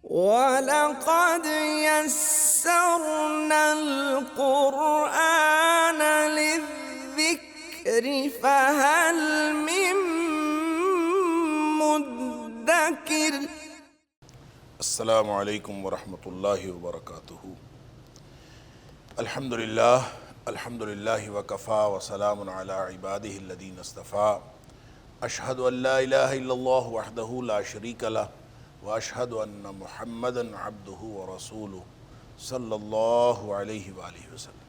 وَلَقَدْ يَسَّرْنَا الْقُرْآنَ لِلذِّكْرِ فَهَلْ مِن مُّدَّكِرٍ۔ السلام علیکم ورحمۃ اللہ وبرکاتہ۔ الحمدللہ وکفا وسلام علی عبادہ الذین اصطفیٰ۔ اشہد ان لا الہ الا اللہ وحدہ لا شریک لہ واشہد ان محمدا عبدہ ورسولہ صلی اللہ علیہ وآلہ وسلم۔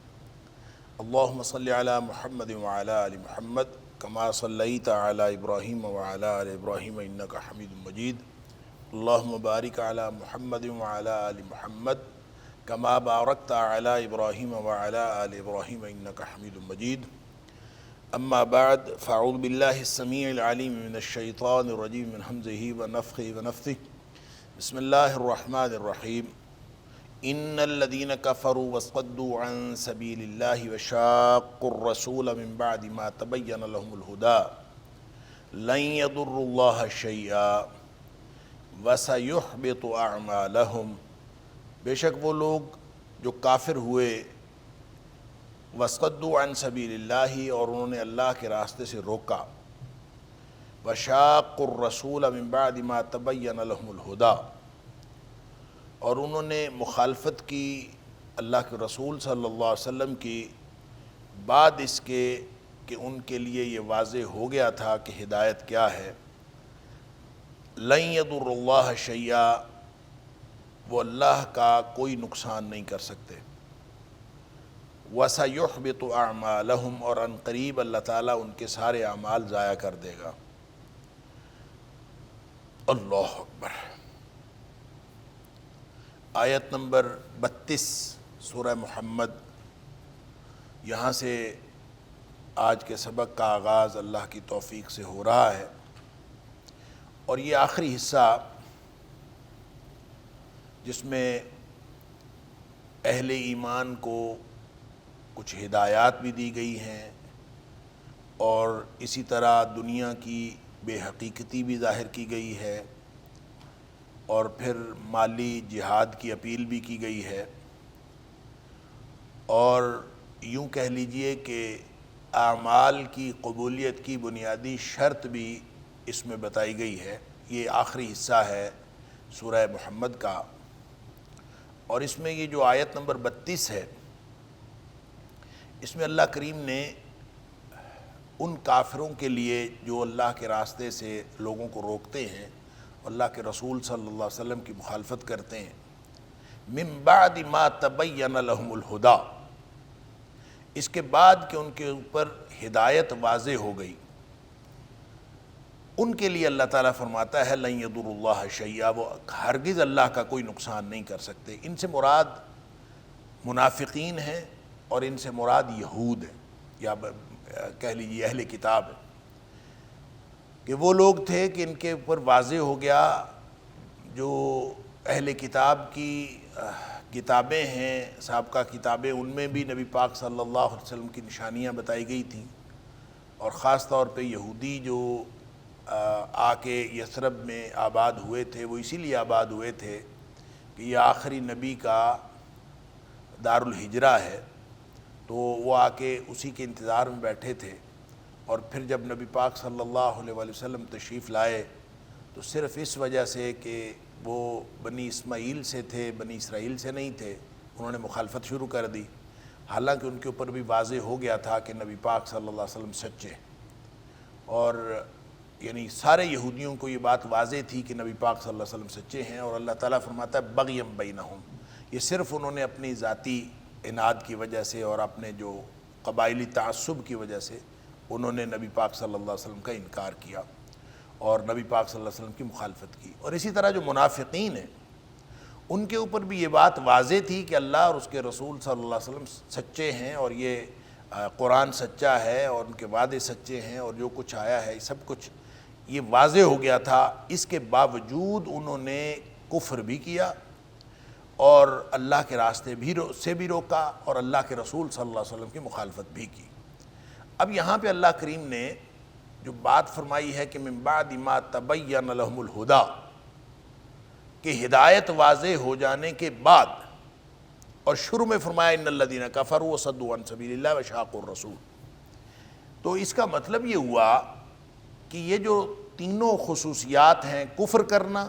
اللہم صلی علی محمد وعلی آل محمد کما صلیت علی ابراہیم وعلی آل ابراہیم انکا حمید مجید۔ اللہم بارک علی محمد وعلی آل محمد کما بارکت علی ابراہیم وعلی آل ابراہیم انکا حمید مجید۔ اما بعد فاعوذ باللہ السمیع العلیم من الشیطان الرجیم من حمزہ ونفخہ ونفثہ۔ بسم اللہ الرحمن الرحیم۔ ان الذین کفروا وصدوا عن سبیل اللہ وشاقوا الرسول من بعد ما تبین لهم الہدی لن یضروا اللہ شیئا وَسَيُحْبِطُ أَعْمَالَهُمْ۔ بے شک وہ لوگ جو کافر ہوئے، وَصَدُّوا عَن سَبِيلِ اللَّهِ، اور انہوں نے اللہ کے راستے سے روکا، وَشَاقُّوا الرَّسُولَ مِن بَعْدِ مَا تَبَيَّنَ لَهُمُ الْهُدَى، اور انہوں نے مخالفت کی اللہ کے رسول صلی اللہ علیہ وسلم کی بعد اس کے کہ ان کے لیے یہ واضح ہو گیا تھا کہ ہدایت کیا ہے۔ لن یضر اللہ شیئا، وہ اللہ کا کوئی نقصان نہیں کر سکتے۔ وَسَيُحْبِطُ أَعْمَالَهُمْ، اور عن قریب اللہ تعالیٰ ان کے سارے اعمال ضائع کر دے گا۔ اللہ اکبر۔ آیت نمبر 32 سورہ محمد، یہاں سے آج کے سبق کا آغاز اللہ کی توفیق سے ہو رہا ہے، اور یہ آخری حصہ جس میں اہل ایمان کو کچھ ہدایات بھی دی گئی ہیں، اور اسی طرح دنیا کی بے حقیقتی بھی ظاہر کی گئی ہے، اور پھر مالی جہاد کی اپیل بھی کی گئی ہے، اور یوں کہہ لیجئے کہ اعمال کی قبولیت کی بنیادی شرط بھی اس میں بتائی گئی ہے۔ یہ آخری حصہ ہے سورہ محمد کا، اور اس میں یہ جو آیت نمبر 32 ہے، اس میں اللہ کریم نے ان کافروں کے لیے جو اللہ کے راستے سے لوگوں کو روکتے ہیں، اللہ کے رسول صلی اللہ علیہ وسلم کی مخالفت کرتے ہیں، من بعد ما تبین لهم الہدی، اس کے بعد کہ ان کے اوپر ہدایت واضح ہو گئی، ان کے لیے اللہ تعالیٰ فرماتا ہے لن یضر اللہ شیئا، وہ ہرگز اللہ کا کوئی نقصان نہیں کر سکتے۔ ان سے مراد منافقین ہیں، اور ان سے مراد یہود ہیں، یا کہہ لیجیے اہل کتاب ہیں، کہ وہ لوگ تھے کہ ان کے اوپر واضح ہو گیا، جو اہل کتاب کی کتابیں ہیں، سابقہ کتابیں، ان میں بھی نبی پاک صلی اللہ علیہ وسلم کی نشانیاں بتائی گئی تھیں، اور خاص طور پہ یہودی جو آ کے یثرب میں آباد ہوئے تھے، وہ اسی لیے آباد ہوئے تھے کہ یہ آخری نبی کا دار الہجرہ ہے، تو وہ آ کے اسی کے انتظار میں بیٹھے تھے، اور پھر جب نبی پاک صلی اللہ علیہ وسلم تشریف لائے تو صرف اس وجہ سے کہ وہ بنی اسماعیل سے تھے، بنی اسرائیل سے نہیں تھے، انہوں نے مخالفت شروع کر دی، حالانکہ ان کے اوپر بھی واضح ہو گیا تھا کہ نبی پاک صلی اللہ علیہ وسلم سچے، اور یعنی سارے یہودیوں کو یہ بات واضح تھی کہ نبی پاک صلی اللہ علیہ وسلم سچے ہیں، اور اللہ تعالیٰ فرماتا ہے بغیم بینہم، یہ صرف انہوں نے اپنی ذاتی اناد کی وجہ سے اور اپنے جو قبائلی تعصب کی وجہ سے انہوں نے نبی پاک صلی اللہ علیہ وسلم کا انکار کیا اور نبی پاک صلی اللہ علیہ وسلم کی مخالفت کی۔ اور اسی طرح جو منافقین ہیں، ان کے اوپر بھی یہ بات واضح تھی کہ اللہ اور اس کے رسول صلی اللہ علیہ وسلم سچے ہیں، اور یہ قرآن سچا ہے، اور ان کے وعدے سچے ہیں، اور جو کچھ آیا ہے سب کچھ یہ واضح ہو گیا تھا۔ اس کے باوجود انہوں نے کفر بھی کیا، اور اللہ کے راستے سے بھی روکا، اور اللہ کے رسول صلی اللہ علیہ وسلم کی مخالفت بھی کی۔ اب یہاں پہ اللہ کریم نے جو بات فرمائی ہے کہ من بعد ما تبین لهم الہدی، کہ ہدایت واضح ہو جانے کے بعد، اور شروع میں فرمایا ان الذین کفروا وصدوا عن سبیل اللہ وشاقوا الرسول، تو اس کا مطلب یہ ہوا کہ یہ جو تینوں خصوصیات ہیں، کفر کرنا،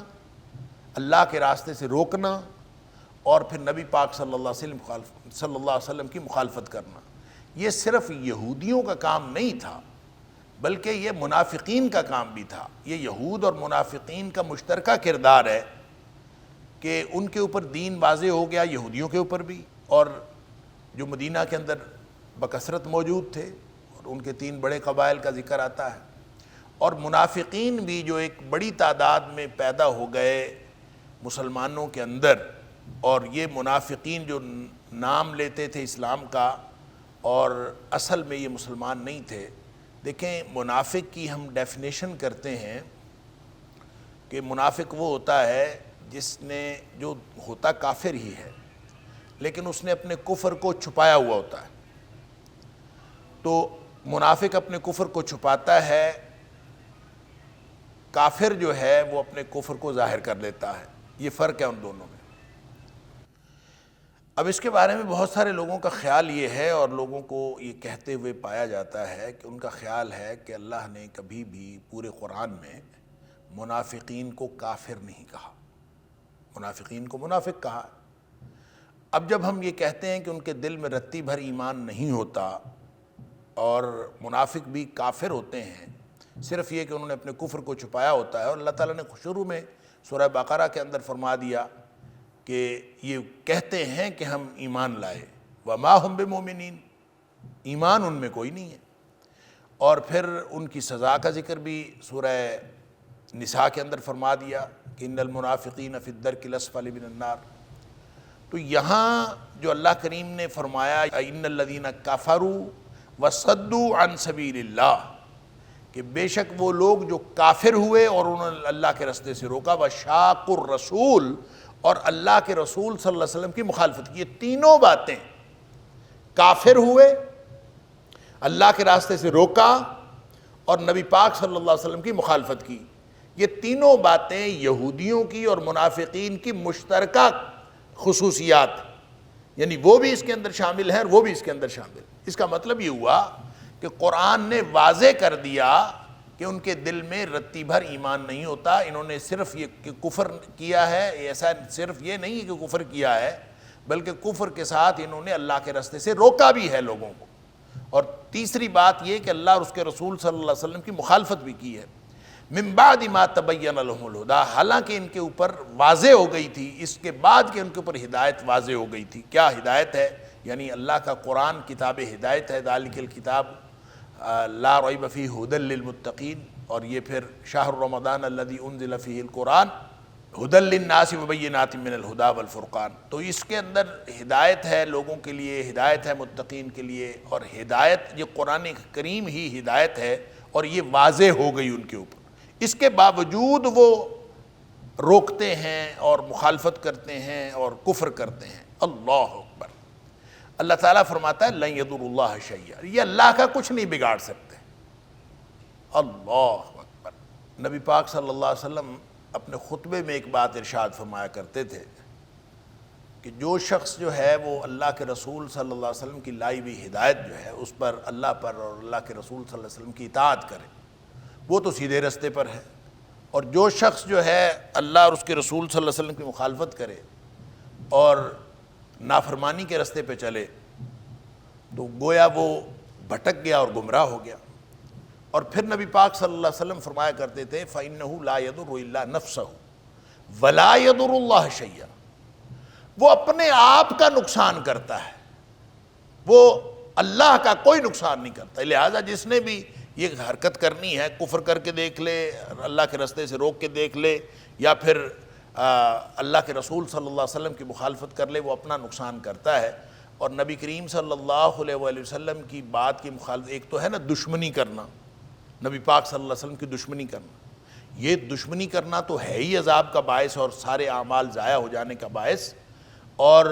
اللہ کے راستے سے روکنا، اور پھر نبی پاک صلی اللہ علیہ وسلم کی مخالفت کرنا، یہ صرف یہودیوں کا کام نہیں تھا بلکہ یہ منافقین کا کام بھی تھا۔ یہ یہود اور منافقین کا مشترکہ کردار ہے کہ ان کے اوپر دین واضح ہو گیا، یہودیوں کے اوپر بھی، اور جو مدینہ کے اندر بکثرت موجود تھے، اور ان کے 3 بڑے قبائل کا ذکر آتا ہے، اور منافقین بھی جو ایک بڑی تعداد میں پیدا ہو گئے مسلمانوں کے اندر، اور یہ منافقین جو نام لیتے تھے اسلام کا اور اصل میں یہ مسلمان نہیں تھے۔ دیکھیں، منافق کی ہم ڈیفینیشن کرتے ہیں کہ منافق وہ ہوتا ہے جو ہوتا کافر ہی ہے لیکن اس نے اپنے کفر کو چھپایا ہوا ہوتا ہے۔ تو منافق اپنے کفر کو چھپاتا ہے، کافر جو ہے وہ اپنے کفر کو ظاہر کر لیتا ہے، یہ فرق ہے ان دونوں میں۔ اب اس کے بارے میں بہت سارے لوگوں کا خیال یہ ہے، اور لوگوں کو یہ کہتے ہوئے پایا جاتا ہے کہ ان کا خیال ہے کہ اللہ نے کبھی بھی پورے قرآن میں منافقین کو کافر نہیں کہا، منافقین کو منافق کہا۔ اب جب ہم یہ کہتے ہیں کہ ان کے دل میں رتی بھر ایمان نہیں ہوتا، اور منافق بھی کافر ہوتے ہیں، صرف یہ کہ انہوں نے اپنے کفر کو چھپایا ہوتا ہے، اور اللہ تعالیٰ نے شروع میں سورہ بقرہ کے اندر فرما دیا کہ یہ کہتے ہیں کہ ہم ایمان لائے، وما ہم بمومنین، ایمان ان میں کوئی نہیں ہے۔ اور پھر ان کی سزا کا ذکر بھی سورہ نساء کے اندر فرما دیا کہ ان المنافقین فی الدرک الاسفل من النار۔ تو یہاں جو اللہ کریم نے فرمایا ان الذین کفروا وصدوا عن سبیل اللہ، کہ بے شک وہ لوگ جو کافر ہوئے اور انہوں نے اللہ کے راستے سے روکا، وشاقوا الرسول، اور اللہ کے رسول صلی اللہ علیہ وسلم کی مخالفت کی، یہ تینوں باتیں، کافر ہوئے، اللہ کے راستے سے روکا، اور نبی پاک صلی اللہ علیہ وسلم کی مخالفت کی، یہ تینوں باتیں یہودیوں کی اور منافقین کی مشترکہ خصوصیات، یعنی وہ بھی اس کے اندر شامل ہیں اور وہ بھی اس کے اندر شامل۔ اس کا مطلب یہ ہوا کہ قرآن نے واضح کر دیا کہ ان کے دل میں رتی بھر ایمان نہیں ہوتا، انہوں نے صرف یہ کہ کفر کیا ہے، ایسا صرف یہ نہیں کہ کفر کیا ہے بلکہ کفر کے ساتھ انہوں نے اللہ کے راستے سے روکا بھی ہے لوگوں کو، اور تیسری بات یہ کہ اللہ اور اس کے رسول صلی اللہ علیہ وسلم کی مخالفت بھی کی ہے۔ من بعد ما تبین لهم الہدی، حالانکہ ان کے اوپر واضح ہو گئی تھی، اس کے بعد کہ ان کے اوپر ہدایت واضح ہو گئی تھی۔ کیا ہدایت ہے؟ یعنی اللہ کا قرآن کتاب ہدایت ہے، ذالک الکتاب لا ریب فیہ ھدی للمتقین، اور یہ پھر شہر رمضان الذی انزل فیہ القرآن ھدی للناس وبینات من الھدی والفرقان۔ تو اس کے اندر ہدایت ہے لوگوں کے لیے، ہدایت ہے متقین کے لیے، اور ہدایت یہ قرآن کریم ہی ہدایت ہے، اور یہ واضح ہو گئی ان کے اوپر۔ اس کے باوجود وہ روکتے ہیں اور مخالفت کرتے ہیں اور کفر کرتے ہیں۔ اللہ اکبر۔ اللہ تعالیٰ فرماتا ہے لن یضر اللہ شیئا، یہ اللہ کا کچھ نہیں بگاڑ سکتے۔ اللہ اکبر۔ نبی پاک صلی اللہ علیہ وسلم اپنے خطبے میں ایک بات ارشاد فرمایا کرتے تھے کہ جو شخص جو ہے وہ اللہ کے رسول صلی اللہ علیہ وسلم کی لائی ہوئی ہدایت جو ہے اس پر، اللہ پر اور اللہ کے رسول صلی اللہ علیہ وسلم کی اطاعت کرے، وہ تو سیدھے رستے پر ہے، اور جو شخص جو ہے اللہ اور اس کے رسول صلی اللہ علیہ وسلم کی مخالفت کرے اور نافرمانی کے رستے پہ چلے تو گویا وہ بھٹک گیا اور گمراہ ہو گیا۔ اور پھر نبی پاک صلی اللہ علیہ وسلم فرمایا کرتے تھے فَإِنَّهُ لَا يَضُرُّ إِلَّا نَفْسَهُ وَلَا يَضُرُّ اللَّهَ شَيْئًا، وہ اپنے آپ کا نقصان کرتا ہے، وہ اللہ کا کوئی نقصان نہیں کرتا۔ لہٰذا جس نے بھی یہ حرکت کرنی ہے، کفر کر کے دیکھ لے، اللہ کے راستے سے روک کے دیکھ لے، یا پھر اللہ کے رسول صلی اللہ علیہ وسلم کی مخالفت کر لے، وہ اپنا نقصان کرتا ہے۔ اور نبی کریم صلی اللہ علیہ وآلہ وسلم کی بات کی مخالفت، ایک تو ہے نا دشمنی کرنا، نبی پاک صلی اللہ علیہ وسلم کی دشمنی کرنا، یہ دشمنی کرنا تو ہے ہی عذاب کا باعث اور سارے اعمال ضائع ہو جانے کا باعث، اور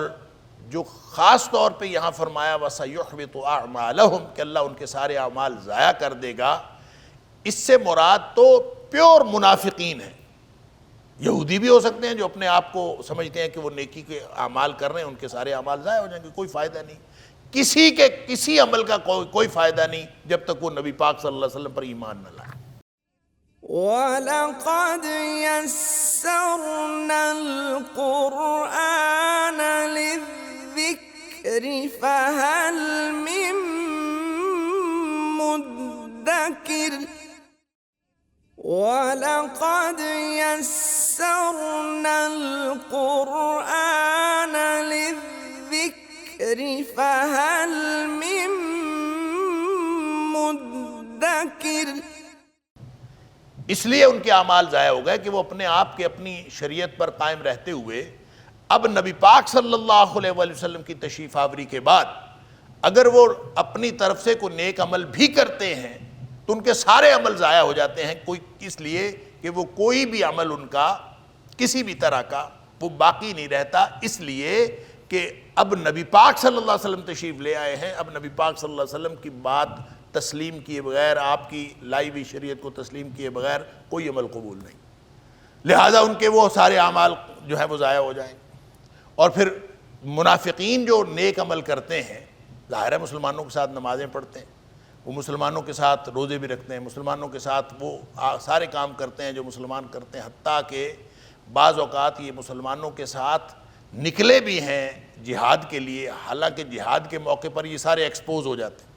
جو خاص طور پہ یہاں فرمایا وَسَيُحْبِطُ أَعْمَالَهُمْ کہ اللہ ان کے سارے اعمال ضائع کر دے گا، اس سے مراد تو پیور منافقین ہیں، یہودی بھی ہو سکتے ہیں جو اپنے آپ کو سمجھتے ہیں کہ وہ نیکی کے اعمال کر رہے ہیں، ان کے سارے اعمال ضائع ہو جائیں گے، کوئی فائدہ نہیں، کسی عمل کا کوئی فائدہ نہیں جب تک وہ نبی پاک صلی اللہ علیہ وسلم پر ایمان نہ لائے۔ وَلَقَدْ يَسَّرْنَا الْقُرْآنَ لِلذِّكْرِ فَهَلْ مِن مُدَّكِرٍ وَلَقَدْ يَسَّرْنَا الْقُرْآنَ لِلذِّكْرِ فَهَلْ مِن مُدَّكِرٍ۔ اس لیے ان کے اعمال ضائع ہو گئے کہ وہ اپنے آپ کے اپنی شریعت پر قائم رہتے ہوئے اب نبی پاک صلی اللہ علیہ وآلہ وسلم کی تشریف آوری کے بعد اگر وہ اپنی طرف سے کوئی نیک عمل بھی کرتے ہیں تو ان کے سارے عمل ضائع ہو جاتے ہیں، اس لیے کہ وہ کوئی بھی عمل ان کا کسی بھی طرح کا وہ باقی نہیں رہتا، اس لیے کہ اب نبی پاک صلی اللہ علیہ وسلم تشریف لے آئے ہیں، اب نبی پاک صلی اللہ علیہ وسلم کی بات تسلیم کیے بغیر، آپ کی لائی ہوئی شریعت کو تسلیم کیے بغیر کوئی عمل قبول نہیں، لہٰذا ان کے وہ سارے اعمال جو ہیں وہ ضائع ہو جائیں۔ اور پھر منافقین جو نیک عمل کرتے ہیں، ظاہر ہے مسلمانوں کے ساتھ نمازیں پڑھتے ہیں، وہ مسلمانوں کے ساتھ روزے بھی رکھتے ہیں، مسلمانوں کے ساتھ وہ سارے کام کرتے ہیں جو مسلمان کرتے ہیں، حتیٰ کہ بعض اوقات یہ مسلمانوں کے ساتھ نکلے بھی ہیں جہاد کے لیے، حالانکہ جہاد کے موقع پر یہ سارے ایکسپوز ہو جاتے ہیں۔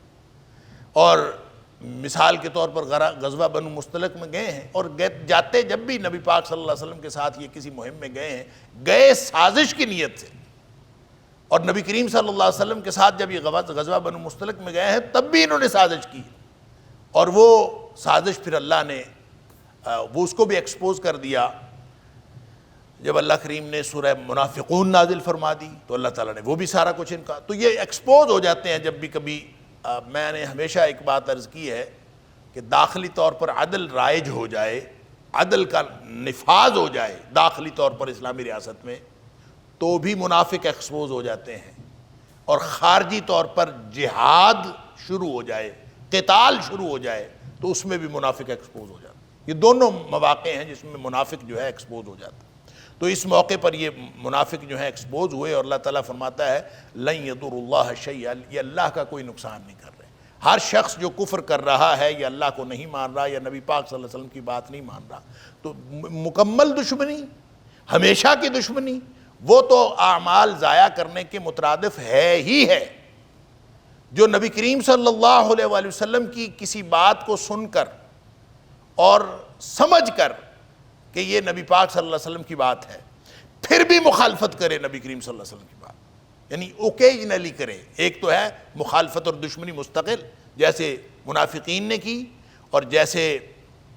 اور مثال کے طور پر غزوہ بنو مستلق میں گئے ہیں، اور جاتے جب بھی نبی پاک صلی اللہ علیہ وسلم کے ساتھ یہ کسی مہم میں گئے ہیں، گئے سازش کی نیت سے، اور نبی کریم صلی اللہ علیہ وسلم کے ساتھ جب یہ غزوہ بنو مستلق میں گئے ہیں تب بھی انہوں نے سازش کی، اور وہ سازش پھر اللہ نے وہ اس کو بھی ایکسپوز کر دیا جب اللہ کریم نے سورہ منافقون نازل فرما دی تو اللہ تعالیٰ نے وہ بھی سارا کچھ ان کا، تو یہ ایکسپوز ہو جاتے ہیں جب بھی کبھی۔ میں نے ہمیشہ ایک بات عرض کی ہے کہ داخلی طور پر عدل رائج ہو جائے، عدل کا نفاذ ہو جائے داخلی طور پر اسلامی ریاست میں، تو بھی منافق ایکسپوز ہو جاتے ہیں، اور خارجی طور پر جہاد شروع ہو جائے، قتال شروع ہو جائے تو اس میں بھی منافق ایکسپوز ہو جاتے ہیں۔ یہ دونوں مواقع ہیں جس میں منافق جو ہے ایکسپوز ہو جاتا ہے۔ تو اس موقع پر یہ منافق جو ہے ایکسپوز ہوئے، اور اللہ تعالیٰ فرماتا ہے لن یضر اللہ شیئا، یہ اللہ کا کوئی نقصان نہیں کر رہے۔ ہر شخص جو کفر کر رہا ہے یا اللہ کو نہیں مان رہا یا نبی پاک صلی اللہ علیہ وسلم کی بات نہیں مان رہا، تو مکمل دشمنی، ہمیشہ کی دشمنی، وہ تو اعمال ضائع کرنے کے مترادف ہے ہی ہے۔ جو نبی کریم صلی اللہ علیہ وآلہ وسلم کی کسی بات کو سن کر اور سمجھ کر کہ یہ نبی پاک صلی اللہ علیہ وسلم کی بات ہے، پھر بھی مخالفت کرے نبی کریم صلی اللہ علیہ وسلم کی بات، یعنی اوکیجنلی کرے، ایک تو ہے مخالفت اور دشمنی مستقل جیسے منافقین نے کی اور جیسے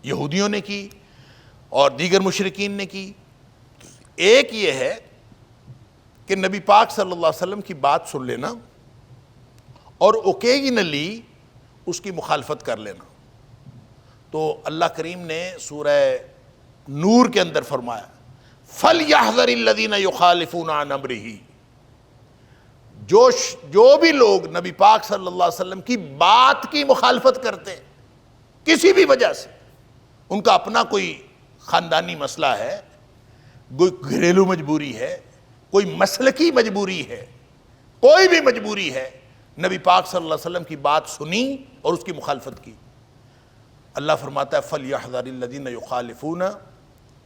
یہودیوں نے کی اور دیگر مشرکین نے کی، ایک یہ ہے کہ نبی پاک صلی اللہ علیہ وسلم کی بات سن لینا اور اوکیجنلی اس کی مخالفت کر لینا۔ تو اللہ کریم نے سورہ نور کے اندر فرمایا فَلْيَحْذَرِ الَّذِينَ يُخَالِفُونَ عَنْ أَمْرِهِ، جو بھی لوگ نبی پاک صلی اللہ علیہ وسلم کی بات کی مخالفت کرتے ہیں کسی بھی وجہ سے، ان کا اپنا کوئی خاندانی مسئلہ ہے، کوئی گھریلو مجبوری ہے، کوئی مسلکی مجبوری ہے، کوئی بھی مجبوری ہے، نبی پاک صلی اللہ علیہ وسلم کی بات سنی اور اس کی مخالفت کی، اللہ فرماتا ہے فَلْيَحْذَرِ الَّذِينَ يُخَالِفُونَ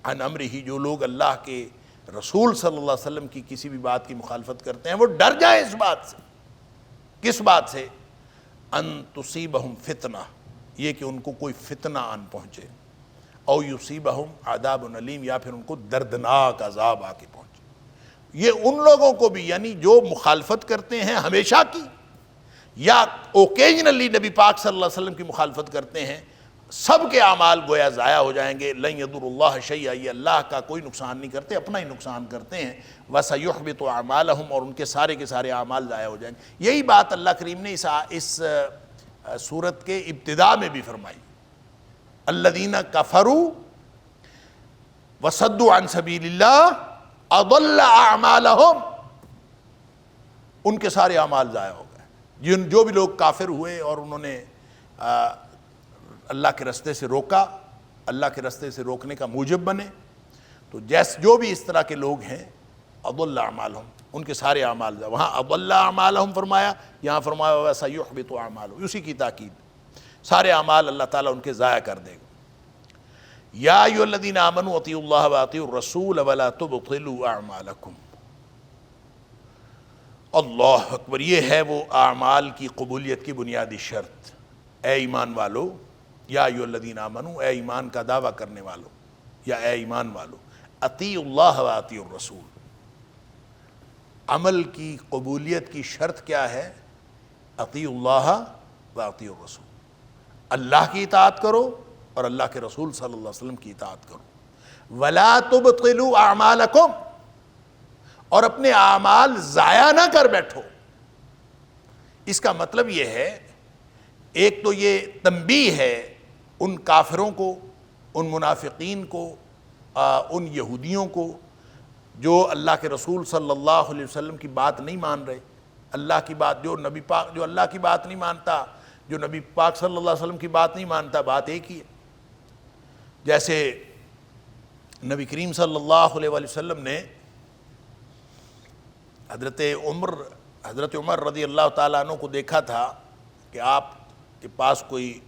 عَنْ أَمْرِهِ، جو لوگ اللہ کے رسول صلی اللہ علیہ وسلم کی کسی بھی بات کی مخالفت کرتے ہیں وہ ڈر جائیں اس بات سے۔ کس بات سے؟ ان تصیبہم فتنہ، یہ کہ ان کو کوئی فتنہ آن پہنچے، او یصیبہم عذاب علیم، یا پھر ان کو دردناک عذاب آ کے پہنچے۔ یہ ان لوگوں کو بھی، یعنی جو مخالفت کرتے ہیں ہمیشہ کی یا اوکیجنلی نبی پاک صلی اللہ علیہ وسلم کی مخالفت کرتے ہیں، سب کے اعمال گویا ضائع ہو جائیں گے۔ لن یضر اللہ شیئا، یہ اللہ کا کوئی نقصان نہیں کرتے، اپنا ہی نقصان کرتے ہیں۔ وسیحبط اعمالہم، اور ان کے سارے اعمال ضائع ہو جائیں گے۔ یہی بات اللہ کریم نے اس سورت کے ابتداء میں بھی فرمائی، الذین کفروا وصدوا عن سبیل اللہ اضل اعمالہم، ان کے سارے اعمال ضائع ہو گئے۔ جو بھی لوگ کافر ہوئے اور انہوں نے اللہ کے رستے سے روکا، اللہ کے رستے سے روکنے کا موجب بنے، تو جو بھی اس طرح کے لوگ ہیں اضل اعمالہم، ان کے سارے اعمال، وہاں اضل اعمالہم فرمایا، یہاں فرمایا وَسَيُحْبِطُ اعمالہم، اسی کی تاکید، سارے اعمال اللہ تعالیٰ ان کے ضائع کر دے گا۔ یا ایھا الذین آمنوا اطیعوا اللہ واطیعوا الرسول ولا تبطلوا اعمالکم۔ اللہ اکبر، یہ ہے وہ اعمال کی قبولیت کی بنیادی شرط۔ اے ایمان والو، یا ایھا الذین آمنوا، اے ایمان کا دعویٰ کرنے والو، یا اے ایمان والو، اطیعوا اللہ واطیعوا الرسول۔ عمل کی قبولیت کی شرط کیا ہے؟ اطیعوا اللہ واطیعوا الرسول، اللہ کی اطاعت کرو اور اللہ کے رسول صلی اللہ علیہ وسلم کی اطاعت کرو۔ ولا تبطلوا اعمالکم، اور اپنے اعمال ضائع نہ کر بیٹھو۔ اس کا مطلب یہ ہے، ایک تو یہ تنبیہ ہے ان کافروں کو، ان منافقین کو، ان یہودیوں کو جو اللہ کے رسول صلی اللہ علیہ وسلم کی بات نہیں مان رہے، اللہ کی بات، جو نبی پاک، جو اللہ کی بات نہیں مانتا، جو نبی پاک صلی اللہ علیہ وسلم کی بات نہیں مانتا، بات ایک ہی ہے۔ جیسے نبی کریم صلی اللہ علیہ وسلم نے حضرت عمر رضی اللہ تعالیٰ عنہ کو دیکھا تھا کہ آپ کے پاس کوئی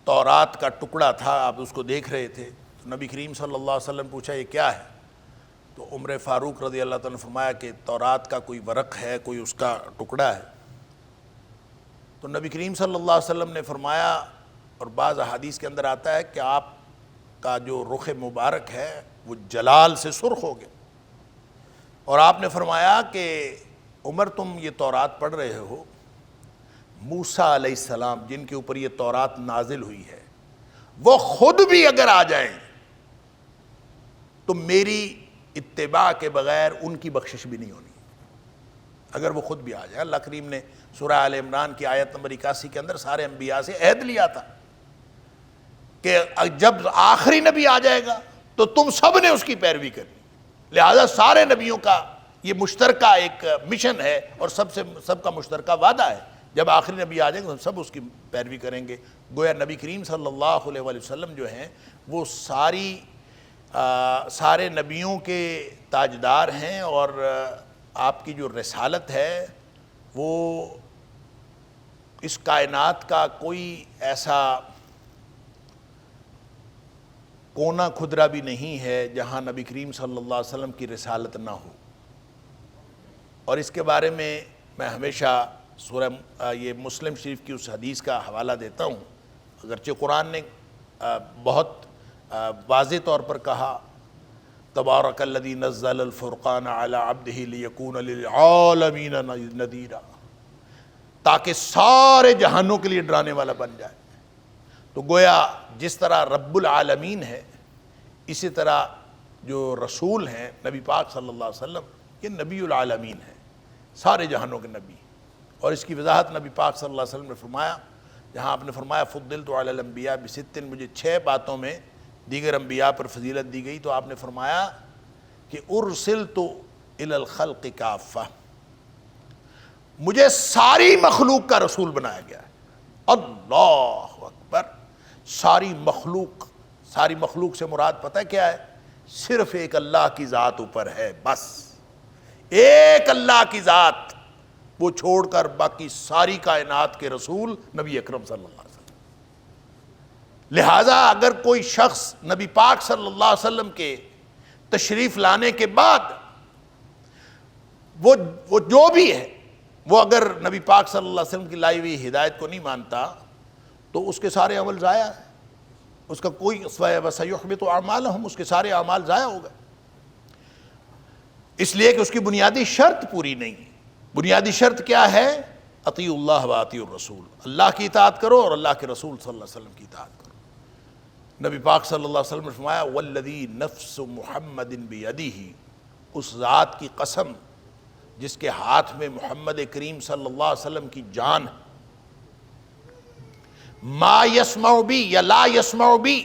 تورات کا ٹکڑا تھا، آپ اس کو دیکھ رہے تھے، تو نبی کریم صلی اللہ علیہ وسلم پوچھا یہ کیا ہے؟ تو عمر فاروق رضی اللہ تعالیٰ نے فرمایا کہ تورات کا کوئی ورق ہے، کوئی اس کا ٹکڑا ہے۔ تو نبی کریم صلی اللہ علیہ وسلم نے فرمایا، اور بعض احادیث کے اندر آتا ہے کہ آپ کا جو رخ مبارک ہے وہ جلال سے سرخ ہو گیا، اور آپ نے فرمایا کہ عمر تم یہ تورات پڑھ رہے ہو، موسیٰ علیہ السلام جن کے اوپر یہ تورات نازل ہوئی ہے، وہ خود بھی اگر آ جائیں تو میری اتباع کے بغیر ان کی بخشش بھی نہیں ہونی، اگر وہ خود بھی آ جائیں۔ اللہ کریم نے سورہ آل عمران کی آیت نمبر 81 کے اندر سارے انبیاء سے عہد لیا تھا کہ جب آخری نبی آ جائے گا تو تم سب نے اس کی پیروی کرنی، لہذا سارے نبیوں کا یہ مشترکہ ایک مشن ہے اور سب کا مشترکہ وعدہ ہے، جب آخری نبی آ جائیں گے تو سب اس کی پیروی کریں گے۔ گویا نبی کریم صلی اللہ علیہ وسلم جو ہیں وہ سارے نبیوں کے تاجدار ہیں، اور آپ کی جو رسالت ہے وہ اس کائنات کا کوئی ایسا کونا کھدرا بھی نہیں ہے جہاں نبی کریم صلی اللہ علیہ وسلم کی رسالت نہ ہو۔ اور اس کے بارے میں ہمیشہ یہ مسلم شریف کی اس حدیث کا حوالہ دیتا ہوں، اگرچہ قرآن نے بہت واضح طور پر کہا تبارک الذی نزل الفرقان علی عبدہ لیکون للعالمین نذیرا، تاکہ سارے جہانوں کے لیے ڈرانے والا بن جائے۔ تو گویا جس طرح رب العالمین ہے، اسی طرح جو رسول ہیں نبی پاک صلی اللہ علیہ وسلم، یہ نبی العالمین ہیں، سارے جہانوں کے نبی۔ اور اس کی وضاحت نبی پاک صلی اللہ علیہ وسلم نے فرمایا، جہاں آپ نے فرمایا فضلت علی الانبیاء بست، مجھے 6 باتوں میں دیگر انبیاء پر فضیلت دی گئی، تو آپ نے فرمایا کہ ارسلت الی الخلق کافہ، مجھے ساری مخلوق کا رسول بنایا گیا ہے۔ اللہ اکبر، ساری مخلوق سے مراد پتہ ہے کیا ہے؟ صرف ایک اللہ کی ذات اوپر ہے، بس ایک اللہ کی ذات، وہ چھوڑ کر باقی ساری کائنات کے رسول نبی اکرم صلی اللہ علیہ وسلم۔ لہٰذا اگر کوئی شخص نبی پاک صلی اللہ علیہ وسلم کے تشریف لانے کے بعد وہ جو بھی ہے، وہ اگر نبی پاک صلی اللہ علیہ وسلم کی لائی ہوئی ہدایت کو نہیں مانتا تو اس کے سارے عمل ضائع ہیں، اس کا کوئی وَسَيُحْبِطُ أَعْمَالَهُمْ، اس کے سارے اعمال ضائع ہو گئے، اس لیے کہ اس کی بنیادی شرط پوری نہیں ہے۔ بنیادی شرط کیا ہے؟ اطیعوا اللہ واطیعوا الرسول، اللہ کی اطاعت کرو اور اللہ کے رسول صلی اللہ علیہ وسلم کی اطاعت کرو۔ نبی پاک صلی اللہ علیہ وسلم نے فرمایا والذی نفس محمد بیدہ، اس ذات کی قسم جس کے ہاتھ میں محمد کریم صلی اللہ علیہ وسلم کی جان ہے، ما یسمع بی یا لا یسمع بی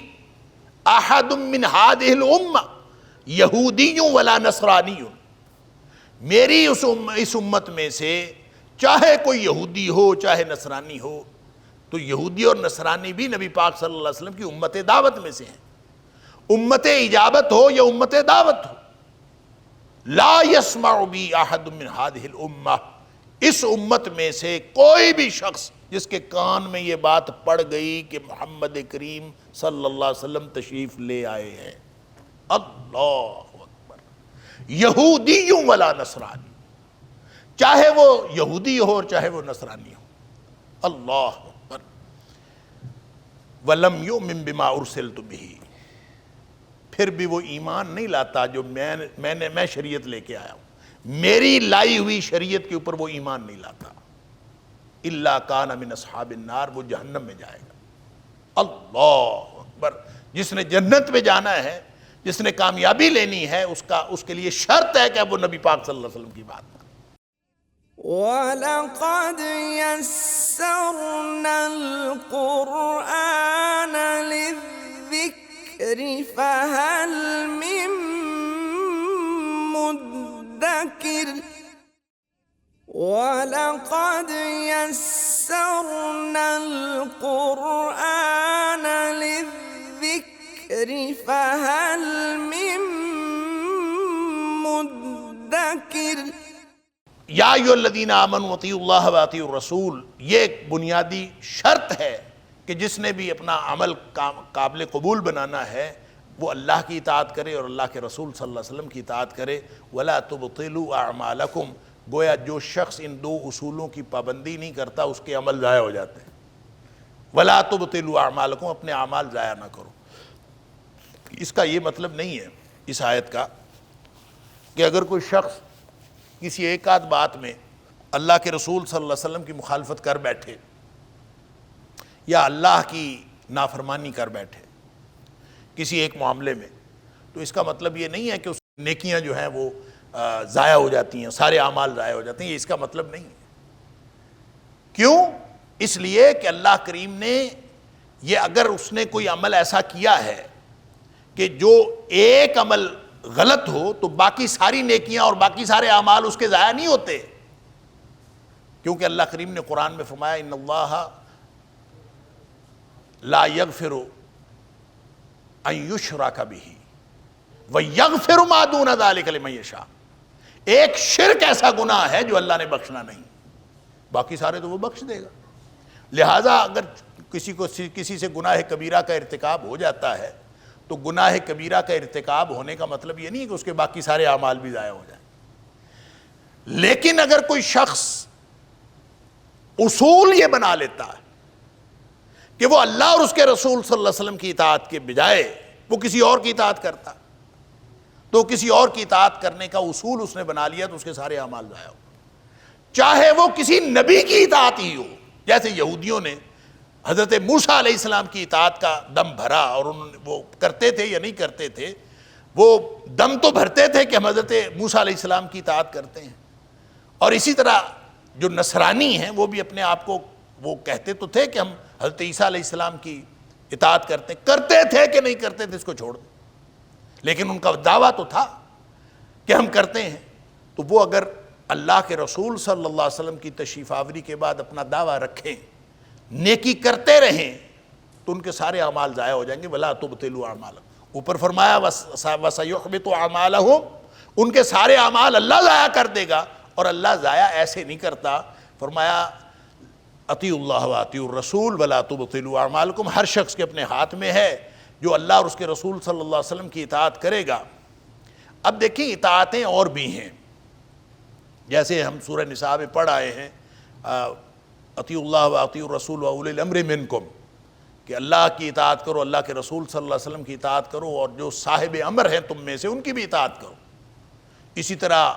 احد من هذه الامہ یہودی ولا نصرانی، میری اس امت میں سے چاہے کوئی یہودی ہو چاہے نصرانی ہو، تو یہودی اور نصرانی بھی نبی پاک صلی اللہ علیہ وسلم کی امت دعوت میں سے ہیں، امت اجابت ہو یا امت دعوت ہو، لا يسمع بی احد من هذه الامہ، اس امت میں سے کوئی بھی شخص جس کے کان میں یہ بات پڑ گئی کہ محمد کریم صلی اللہ علیہ وسلم تشریف لے آئے ہیں، اللہ اکبر، یہودی ولا نصرانی، چاہے وہ یہودی ہو اور چاہے وہ نصرانی ہو، اللہ اکبر، وَلَمْ يُؤْمِن بِمَا أُرْسِلْتُ بِهِ، پھر بھی وہ ایمان نہیں لاتا جو میں شریعت لے کے آیا ہوں، میری لائی ہوئی شریعت کے اوپر وہ ایمان نہیں لاتا، إِلَّا كَانَ مِنْ أَصْحَابِ النَّارِ، وہ جہنم میں جائے گا، اللہ اکبر، جس نے جنت میں جانا ہے، جس نے کامیابی لینی ہے، اس کے لیے شرط ہے کہ اب وہ نبی پاک صلی اللہ علیہ وسلم کی بات مانے۔ وَلَقَدْ يَسَّرْنَا الْقُرْآنَ لِلذِّكْرِ فَهَلْ مِن مُدَّكِرٍ وَلَقَدْ يَسَّرْنَا الْقُرْآنَ لِلذِّكْرِ فَهَلْ مِن مُدَّكِرٍ۔ یا ایھا الذین آمنوا اطیعوا اللہ واطیعوا الرسول، یہ ایک بنیادی شرط ہے کہ جس نے بھی اپنا عمل قابل قبول بنانا ہے وہ اللہ کی اطاعت کرے اور اللہ کے رسول صلی اللہ علیہ وسلم کی اطاعت کرے۔ وَلَا تُبْطِلُوا أَعْمَالَكُمْ، گویا جو شخص ان دو اصولوں کی پابندی نہیں کرتا اس کے عمل ضائع ہو جاتے ہیں۔ وَلَا تُبْطِلُوا أَعْمَالَكُمْ، اپنے اعمال ضائع نہ کرو۔ اس کا یہ مطلب نہیں ہے اس آیت کا کہ اگر کوئی شخص کسی ایک آدھ بات میں اللہ کے رسول صلی اللہ علیہ وسلم کی مخالفت کر بیٹھے یا اللہ کی نافرمانی کر بیٹھے کسی ایک معاملے میں، تو اس کا مطلب یہ نہیں ہے کہ اس نیکیاں جو ہیں وہ ضائع ہو جاتی ہیں، سارے اعمال ضائع ہو جاتے ہیں، یہ اس کا مطلب نہیں ہے۔ کیوں؟ اس لیے کہ اللہ کریم نے یہ، اگر اس نے کوئی عمل ایسا کیا ہے کہ جو ایک عمل غلط ہو تو باقی ساری نیکیاں اور باقی سارے اعمال اس کے ضائع نہیں ہوتے، کیونکہ اللہ کریم نے قرآن میں فرمایا ان اللہ لا یغفر ان یشرک بہ ویغفر ما دون ذلک لمن یشاء، ایک شرک ایسا گناہ ہے جو اللہ نے بخشنا نہیں، باقی سارے تو وہ بخش دے گا۔ لہٰذا اگر کسی سے گناہ کبیرہ کا ارتکاب ہو جاتا ہے تو گناہ کبیرہ کا ارتکاب ہونے کا مطلب یہ نہیں کہ اس کے باقی سارے اعمال بھی ضائع ہو جائیں، لیکن اگر کوئی شخص اصول یہ بنا لیتا ہے کہ وہ اللہ اور اس کے رسول صلی اللہ علیہ وسلم کی اطاعت کے بجائے وہ کسی اور کی اطاعت کرتا، تو کسی اور کی اطاعت کرنے کا اصول اس نے بنا لیا تو اس کے سارے اعمال ضائع ہو، چاہے وہ کسی نبی کی اطاعت ہی ہو، جیسے یہودیوں نے حضرت موسیٰ علیہ السلام کی اطاعت کا دم بھرا، اور وہ کرتے تھے یا نہیں کرتے تھے، وہ دم تو بھرتے تھے کہ ہم حضرت موسیٰ علیہ السلام کی اطاعت کرتے ہیں، اور اسی طرح جو نصرانی ہیں وہ بھی اپنے آپ کو وہ کہتے تو تھے کہ ہم حضرت عیسیٰ علیہ السلام کی اطاعت کرتے تھے کہ نہیں کرتے تھے اس کو چھوڑ دیں، لیکن ان کا دعویٰ تو تھا کہ ہم کرتے ہیں، تو وہ اگر اللہ کے رسول صلی اللہ علیہ وسلم کی تشریف آوری کے بعد اپنا دعویٰ رکھیں، نیکی کرتے رہیں، تو ان کے سارے اعمال ضائع ہو جائیں گے۔ وَلَا تُبْطِلُوا أَعْمَالَكُمْ، اوپر فرمایا وَسَيُحْبِطُ أَعْمَالَهُمْ، ان کے سارے اعمال اللہ ضائع کر دے گا، اور اللہ ضائع ایسے نہیں کرتا، فرمایا اطیعوا اللہ واطیعوا الرسول وَلَا تُبْطِلُوا أَعْمَالَكُمْ، ہر شخص کے اپنے ہاتھ میں ہے، جو اللہ اور اس کے رسول صلی اللہ علیہ وسلم کی اطاعت کرے گا۔ اب دیکھیں اطاعتیں اور بھی ہیں، جیسے ہم سورہ نساء میں پڑھ آئے ہیں اطیعوا اللہ واطیعوا الرسول واولی الامر منکم، کہ اللہ کی اطاعت کرو، اللہ کے رسول صلی اللہ علیہ وسلم کی اطاعت کرو، اور جو صاحب امر ہیں تم میں سے ان کی بھی اطاعت کرو۔ اسی طرح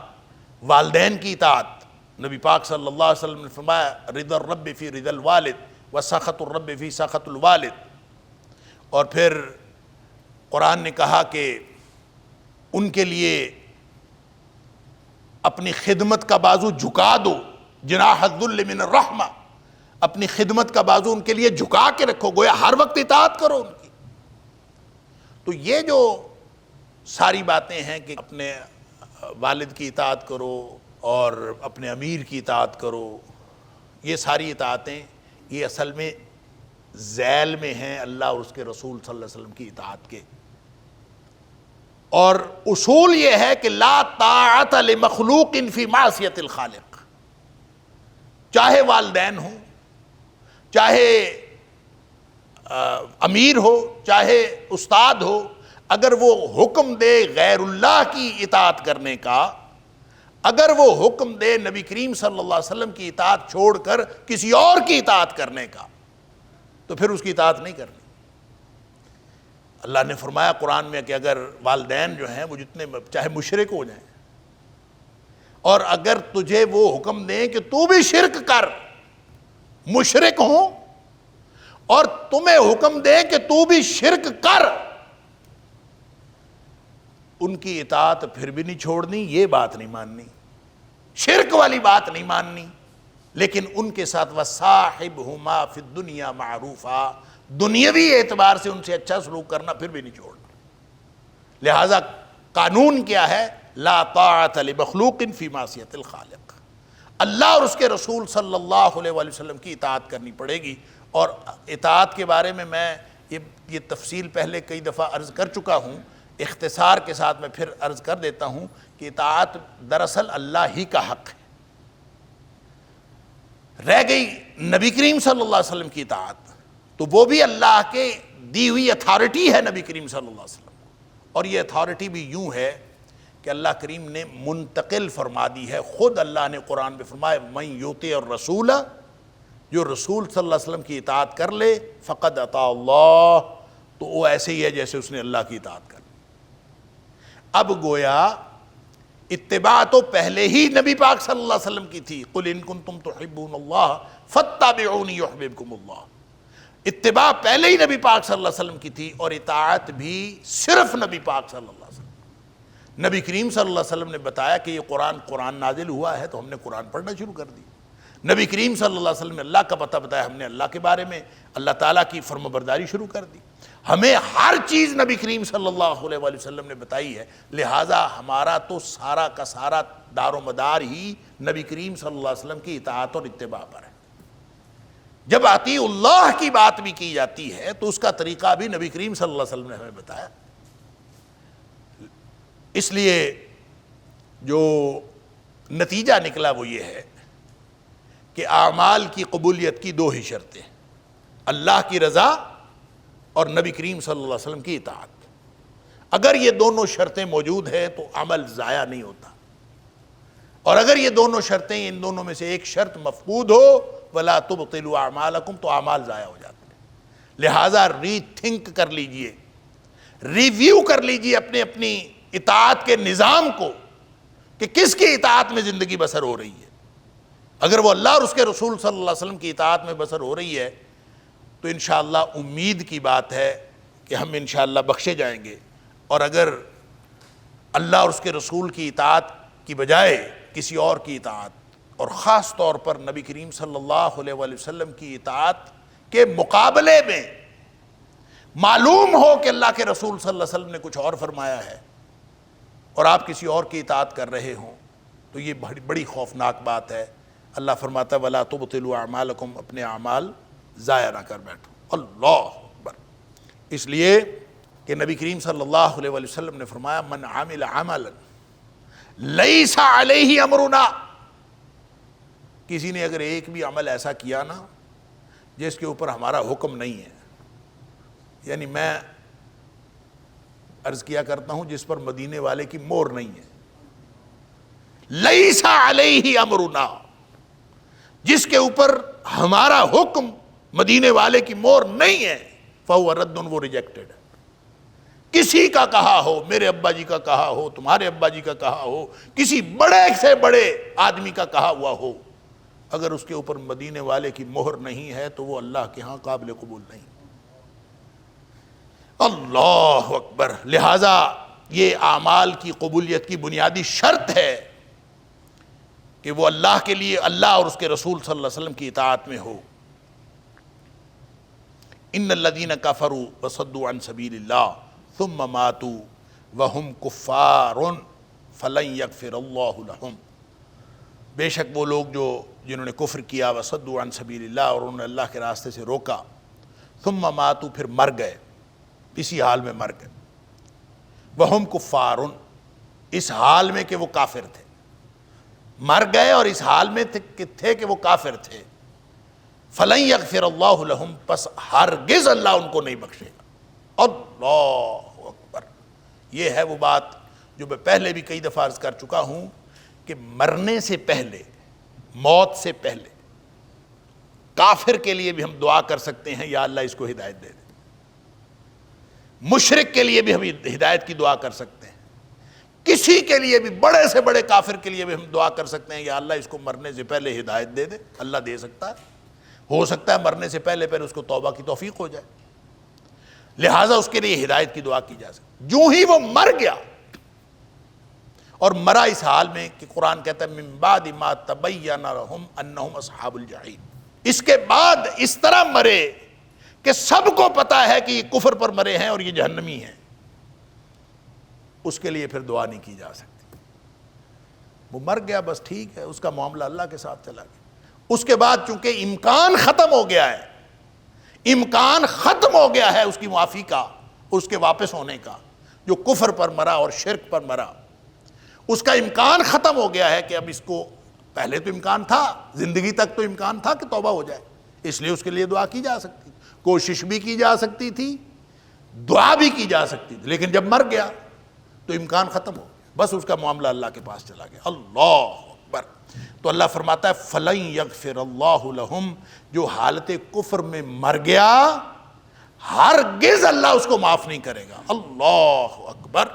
والدین کی اطاعت، نبی پاک صلی اللہ علیہ وسلم نے فرمایا رضا الرب فی رضا الوالد وسخط الرب فی سخط الوالد، اور پھر قرآن نے کہا کہ ان کے لیے اپنی خدمت کا بازو جھکا دو، جناح الذل من الرحمہ، اپنی خدمت کا بازو ان کے لیے جھکا کے رکھو، گویا ہر وقت اطاعت کرو ان کی۔ تو یہ جو ساری باتیں ہیں کہ اپنے والد کی اطاعت کرو اور اپنے امیر کی اطاعت کرو، یہ ساری اطاعتیں یہ اصل میں ذیل میں ہیں اللہ اور اس کے رسول صلی اللہ علیہ وسلم کی اطاعت کے، اور اصول یہ ہے کہ لا طاعت لمخلوق فی معصیت الخالق، چاہے والدین ہوں، چاہے امیر ہو، چاہے استاد ہو، اگر وہ حکم دے غیر اللہ کی اطاعت کرنے کا، اگر وہ حکم دے نبی کریم صلی اللہ علیہ وسلم کی اطاعت چھوڑ کر کسی اور کی اطاعت کرنے کا، تو پھر اس کی اطاعت نہیں کرنی۔ اللہ نے فرمایا قرآن میں کہ اگر والدین جو ہیں وہ جتنے چاہے مشرک ہو جائیں، اور اگر تجھے وہ حکم دیں کہ تو بھی شرک کر، مشرک ہوں اور تمہیں حکم دیں کہ تو بھی شرک کر، ان کی اطاعت پھر بھی نہیں چھوڑنی، یہ بات نہیں ماننی، شرک والی بات نہیں ماننی، لیکن ان کے ساتھ وَصَاحِبْهُمَا فِي الدُّنْيَا مَعْرُوفًا، دنیاوی اعتبار سے ان سے اچھا سلوک کرنا پھر بھی نہیں چھوڑنا۔ لہذا قانون کیا ہے؟ لا طاعت لمخلوق فی معصیت الخالق، اللہ اور اس کے رسول صلی اللہ علیہ وآلہ وسلم کی اطاعت کرنی پڑے گی۔ اور اطاعت کے بارے میں یہ تفصیل پہلے کئی دفعہ عرض کر چکا ہوں، اختصار کے ساتھ میں پھر عرض کر دیتا ہوں کہ اطاعت دراصل اللہ ہی کا حق ہے۔ رہ گئی نبی کریم صلی اللہ علیہ وسلم کی اطاعت، تو وہ بھی اللہ کے دی ہوئی اتھارٹی ہے نبی کریم صلی اللہ علیہ وسلم، اور یہ اتھارٹی بھی یوں ہے کہ اللہ کریم نے منتقل فرما دی ہے۔ خود اللہ نے قرآن میں فرمایا مَن یُطِعِ الرَّسُولَ، جو رسول صلی اللہ علیہ وسلم کی اطاعت کر لے فقد اطاع اللہ، تو وہ ایسے ہی ہے جیسے اس نے اللہ کی اطاعت کر لی۔ اب گویا اتباع تو پہلے ہی نبی پاک صلی اللہ علیہ وسلم کی تھی، قُلْ إِن كُنتُمْ تُحِبُّونَ اللَّهَ فَاتَّبِعُونِي يُحْبِبْكُمُ اللَّهُ، اتباع پہلے ہی نبی پاک صلی اللہ علیہ وسلم کی تھی، اور اطاعت بھی صرف نبی پاک صلی اللہ علیہ وسلم۔ نبی کریم صلی اللہ علیہ وسلم نے بتایا کہ یہ قرآن نازل ہوا ہے، تو ہم نے قرآن پڑھنا شروع کر دی۔ نبی کریم صلی اللہ علیہ وسلم نے اللہ کا پتہ بتایا، ہم نے اللہ کے بارے میں اللہ تعالیٰ کی فرم برداری شروع کر دی۔ ہمیں ہر چیز نبی کریم صلی اللہ علیہ وآلہ وسلم نے بتائی ہے، لہٰذا ہمارا تو سارا کا سارا دار و مدار ہی نبی کریم صلی اللہ علیہ وسلم کی اطاعت اور اتباع پر ہے۔ جب اطیع اللہ کی بات بھی کی جاتی ہے تو اس کا طریقہ بھی نبی کریم صلی اللہ علیہ وسلم نے ہمیں بتایا۔ اس لیے جو نتیجہ نکلا وہ یہ ہے کہ اعمال کی قبولیت کی دو ہی شرطیں، اللہ کی رضا اور نبی کریم صلی اللہ علیہ وسلم کی اطاعت۔ اگر یہ دونوں شرطیں موجود ہیں تو عمل ضائع نہیں ہوتا، اور اگر یہ دونوں شرطیں، ان دونوں میں سے ایک شرط مفقود ہو وَلَا تُبْطِلُوا أَعْمَالَكُمْ، تو اعمال ضائع ہو جاتے ہیں۔ لہٰذا ری تھنک کر لیجئے، ریویو کر لیجئے اپنی اطاعت کے نظام کو کہ کس کی اطاعت میں زندگی بسر ہو رہی ہے۔ اگر وہ اللہ اور اس کے رسول صلی اللہ علیہ وسلم کی اطاعت میں بسر ہو رہی ہے تو انشاءاللہ امید کی بات ہے کہ ہم انشاءاللہ بخشے جائیں گے، اور اگر اللہ اور اس کے رسول کی اطاعت کی بجائے کسی اور کی اطاعت، اور خاص طور پر نبی کریم صلی اللہ علیہ وآلہ وسلم کی اطاعت کے مقابلے میں معلوم ہو کہ اللہ کے رسول صلی اللہ علیہ وسلم نے کچھ اور فرمایا ہے اور آپ کسی اور کی اطاعت کر رہے ہوں، تو یہ بڑی خوفناک بات ہے۔ اللہ فرماتا ہے وَلَا تُبْطِلُوا أَعْمَالَكُمْ، اپنے اعمال ضائع نہ کر بیٹھو۔ اللہ اکبر۔ اس لیے کہ نبی کریم صلی اللہ علیہ وآلہ وسلم نے فرمایا من عمل عملا لیس علیہ امرنا، کسی نے اگر ایک بھی عمل ایسا کیا نا جس کے اوپر ہمارا حکم نہیں ہے، یعنی میں عرض کیا کرتا ہوں جس پر مدینے والے کی مہر نہیں ہے، لیس علیہ امرنا، جس کے اوپر ہمارا حکم مدینے والے کی مہر نہیں ہے، فَهُوَ رَدٌّ، وہ ریجیکٹڈ ہے۔ کسی کا کہا ہو، میرے ابا جی کا کہا ہو، تمہارے ابا جی کا کہا ہو، کسی بڑے سے بڑے آدمی کا کہا ہوا ہو، اگر اس کے اوپر مدینے والے کی مہر نہیں ہے تو وہ اللہ کے ہاں قابل قبول نہیں۔ اللہ اکبر۔ لہٰذا یہ اعمال کی قبولیت کی بنیادی شرط ہے کہ وہ اللہ کے لیے، اللہ اور اس کے رسول صلی اللہ علیہ وسلم کی اطاعت میں ہو۔ ان الذین کفروا وصدوا عن سبیل اللہ ثم ماتوا وهم کفار فلن یغفر اللہ لهم، بے شک وہ لوگ جنہوں نے کفر کیا، وصدوا عن سبیل اللہ، اور انہوں نے اللہ کے راستے سے روکا، ثم ماتوا، پھر مر گئے، اسی حال میں مر گئے، وہم کفار، اس حال میں کہ وہ کافر تھے، مر گئے اور اس حال میں تھے کہ وہ کافر تھے، فلن یغفر اللہ لہم، پس ہرگز اللہ ان کو نہیں بخشے گا۔ اللہ اکبر، یہ ہے وہ بات جو میں پہلے بھی کئی دفعہ عرض کر چکا ہوں کہ مرنے سے پہلے، موت سے پہلے کافر کے لیے بھی ہم دعا کر سکتے ہیں یا اللہ اس کو ہدایت دے دے، مشرک کے لیے بھی ہم ہدایت کی دعا کر سکتے ہیں، کسی کے لیے بھی، بڑے سے بڑے کافر کے لیے بھی ہم دعا کر سکتے ہیں یا اللہ اس کو مرنے سے پہلے ہدایت دے دے۔ اللہ دے سکتا ہے، ہو سکتا ہے مرنے سے پہلے اس کو توبہ کی توفیق ہو جائے، لہٰذا اس کے لیے ہدایت کی دعا کی جا سکتی۔ جو ہی وہ مر گیا اور مرا اس حال میں کہ قرآن کہتا ہے من بعد ما تبین لہم انہم اصحاب الجحیم، اس کے بعد اس طرح مرے کہ سب کو پتا ہے کہ یہ کفر پر مرے ہیں اور یہ جہنمی ہیں، اس کے لیے پھر دعا نہیں کی جا سکتی۔ وہ مر گیا، بس ٹھیک ہے، اس کا معاملہ اللہ کے ساتھ چلا گیا۔ اس کے بعد چونکہ امکان ختم ہو گیا ہے، امکان ختم ہو گیا ہے اس کی معافی کا، اس کے واپس ہونے کا، جو کفر پر مرا اور شرک پر مرا، اس کا امکان ختم ہو گیا ہے کہ اب اس کو، پہلے تو امکان تھا، زندگی تک تو امکان تھا کہ توبہ ہو جائے، اس لیے اس کے لیے دعا کی جا سکتی، کوشش بھی کی جا سکتی تھی، دعا بھی کی جا سکتی تھی، لیکن جب مر گیا تو امکان ختم ہو گیا، بس اس کا معاملہ اللہ کے پاس چلا گیا۔ اللہ اکبر۔ تو اللہ فرماتا ہے فَلَن يَغْفِرَ اللَّهُ لَهُمْ، جو حالت کفر میں مر گیا ہرگز اللہ اس کو معاف نہیں کرے گا۔ اللہ اکبر۔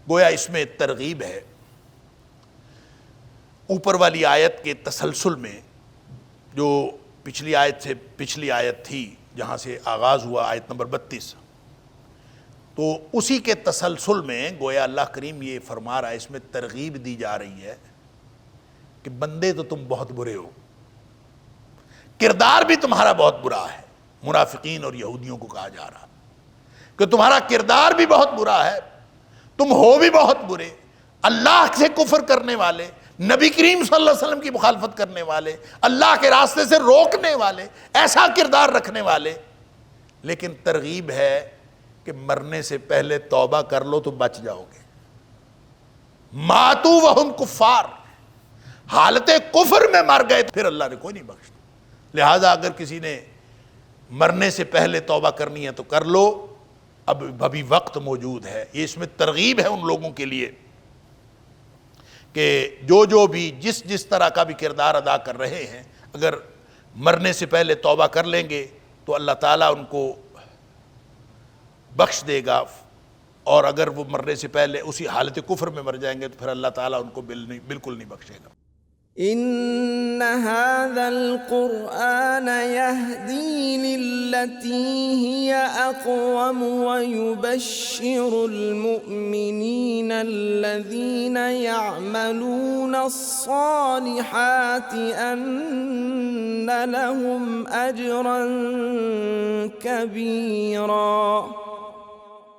گویا اس میں ترغیب ہے، اوپر والی آیت کے تسلسل میں، جو پچھلی آیت سے پچھلی آیت تھی جہاں سے آغاز ہوا، آیت نمبر 32، تو اسی کے تسلسل میں گویا اللہ کریم یہ فرما رہا ہے، اس میں ترغیب دی جا رہی ہے کہ بندے تو تم بہت برے ہو، کردار بھی تمہارا بہت برا ہے۔ منافقین اور یہودیوں کو کہا جا رہا کہ تمہارا کردار بھی بہت برا ہے، تم ہو بھی بہت برے، اللہ سے کفر کرنے والے، نبی کریم صلی اللہ علیہ وسلم کی مخالفت کرنے والے، اللہ کے راستے سے روکنے والے، ایسا کردار رکھنے والے، لیکن ترغیب ہے کہ مرنے سے پہلے توبہ کر لو تو بچ جاؤ گے۔ ماتو وہم کفار، حالت کفر میں مر گئے پھر اللہ نے کوئی نہیں بخشنا۔ لہٰذا اگر کسی نے مرنے سے پہلے توبہ کرنی ہے تو کر لو، اب ابھی وقت موجود ہے۔ یہ اس میں ترغیب ہے ان لوگوں کے لیے کہ جو بھی جس طرح کا بھی کردار ادا کر رہے ہیں، اگر مرنے سے پہلے توبہ کر لیں گے تو اللہ تعالیٰ ان کو بخش دے گا، اور اگر وہ مرنے سے پہلے اسی حالت کفر میں مر جائیں گے تو پھر اللہ تعالیٰ ان کو بالکل نہیں بخشے گا۔ إن هذا القرآن يهدي للتي هي أقوم ويبشر المؤمنين الذين يعملون الصالحات أن لهم أجرا كبيرا